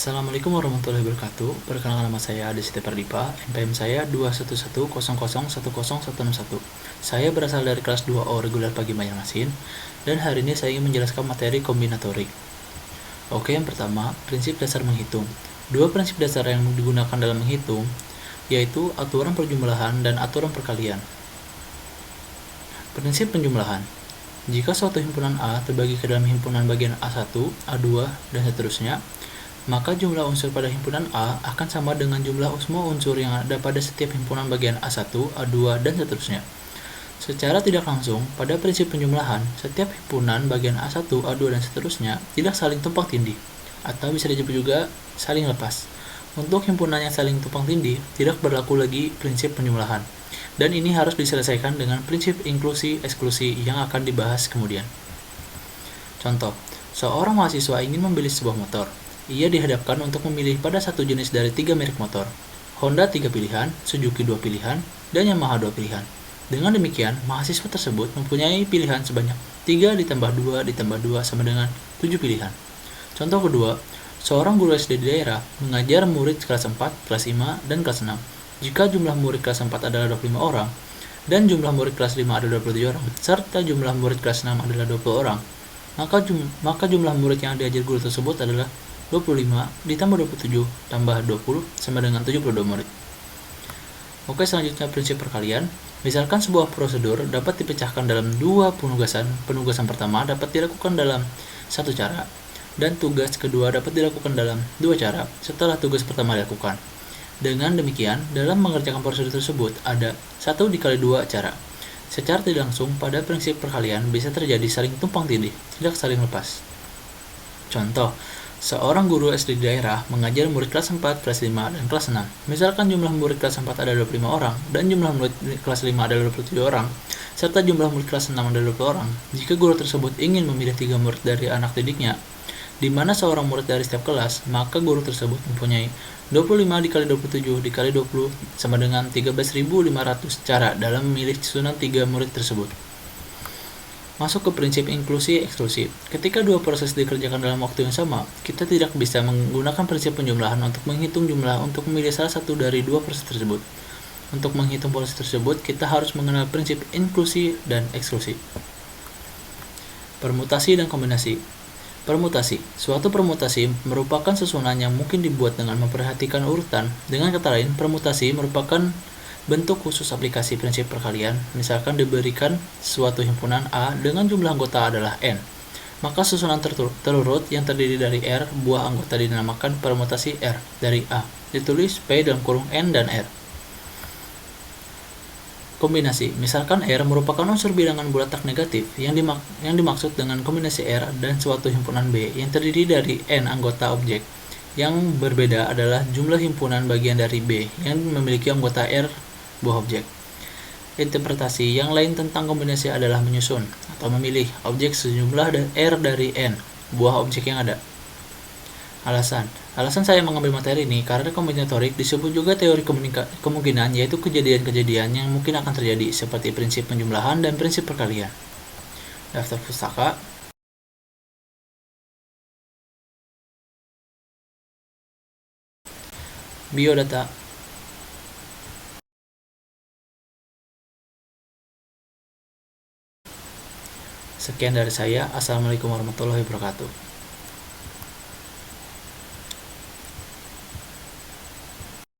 Assalamualaikum warahmatullahi wabarakatuh. Perkenalkan, nama saya Adi Siti Pardipa. NPM saya 21100001061. Saya berasal dari kelas 2O reguler pagi Banjarmasin, dan hari ini saya ingin menjelaskan materi kombinatorik. Oke, yang pertama, prinsip dasar menghitung. Dua prinsip dasar yang digunakan dalam menghitung yaitu aturan perjumlahan dan aturan perkalian. Prinsip penjumlahan. Jika suatu himpunan A terbagi ke dalam himpunan bagian A1, A2, dan seterusnya, maka jumlah unsur pada himpunan A akan sama dengan jumlah semua unsur yang ada pada setiap himpunan bagian A1, A2, dan seterusnya. Secara tidak langsung, pada prinsip penjumlahan, setiap himpunan bagian A1, A2, dan seterusnya tidak saling tumpang tindih, atau bisa disebut juga saling lepas. Untuk himpunan yang saling tumpang tindih, tidak berlaku lagi prinsip penjumlahan, dan ini harus diselesaikan dengan prinsip inklusi-eksklusi yang akan dibahas kemudian. Contoh, seorang mahasiswa ingin membeli sebuah motor. Ia dihadapkan untuk memilih pada satu jenis dari 3 merek motor. Honda 3 pilihan, Suzuki 2 pilihan, dan Yamaha 2 pilihan. Dengan demikian, mahasiswa tersebut mempunyai pilihan sebanyak 3 ditambah 2 ditambah 2 sama dengan 7 pilihan. Contoh kedua, seorang guru SD di daerah mengajar murid kelas 4, kelas 5, dan kelas 6. Jika jumlah murid kelas 4 adalah 25 orang, dan jumlah murid kelas 5 adalah 27 orang, serta jumlah murid kelas 6 adalah 20 orang, maka jumlah murid yang diajar guru tersebut adalah 25 ditambah 27 tambah 20 sama dengan 72 murid. Oke, selanjutnya prinsip perkalian. Misalkan sebuah prosedur dapat dipecahkan dalam dua penugasan. Penugasan pertama dapat dilakukan dalam satu cara, dan tugas kedua dapat dilakukan dalam dua cara setelah tugas pertama dilakukan. Dengan demikian, dalam mengerjakan prosedur tersebut ada 1 dikali 2 cara. Secara tidak langsung, pada prinsip perkalian bisa terjadi saling tumpang tindih, tidak saling lepas. Contoh, seorang guru SD di daerah mengajar murid kelas 4, kelas 5, dan kelas 6. Misalkan jumlah murid kelas 4 ada 25 orang, dan jumlah murid kelas 5 ada 27 orang, serta jumlah murid kelas 6 ada 20 orang. Jika guru tersebut ingin memilih 3 murid dari anak didiknya, di mana seorang murid dari setiap kelas, maka guru tersebut mempunyai 25 dikali 27 dikali 20 sama dengan 13.500 cara dalam memilih susunan 3 murid tersebut. Masuk ke prinsip inklusi-eksklusi. Ketika dua proses dikerjakan dalam waktu yang sama, kita tidak bisa menggunakan prinsip penjumlahan untuk menghitung jumlah untuk memilih salah satu dari dua proses tersebut. Untuk menghitung proses tersebut, kita harus mengenal prinsip inklusi dan eksklusi. Permutasi dan kombinasi. Permutasi. Suatu permutasi merupakan susunan yang mungkin dibuat dengan memperhatikan urutan. Dengan kata lain, permutasi merupakan bentuk khusus aplikasi prinsip perkalian. Misalkan diberikan suatu himpunan A dengan jumlah anggota adalah N, maka susunan terurut yang terdiri dari R buah anggota dinamakan permutasi R dari A, ditulis P dalam kurung N dan R. Kombinasi. Misalkan R merupakan unsur bilangan bulat tak negatif yang dimaksud dengan kombinasi R dan suatu himpunan B yang terdiri dari N anggota objek. Yang berbeda adalah jumlah himpunan bagian dari B yang memiliki anggota R buah objek. Interpretasi yang lain tentang kombinasi adalah menyusun atau memilih objek sejumlah R dari N buah objek yang ada. Alasan saya mengambil materi ini karena kombinatorik disebut juga teori kemungkinan, yaitu kejadian-kejadian yang mungkin akan terjadi seperti prinsip penjumlahan dan prinsip perkalian. Daftar pustaka. Biodata. Sekian dari saya. Assalamualaikum warahmatullahi wabarakatuh.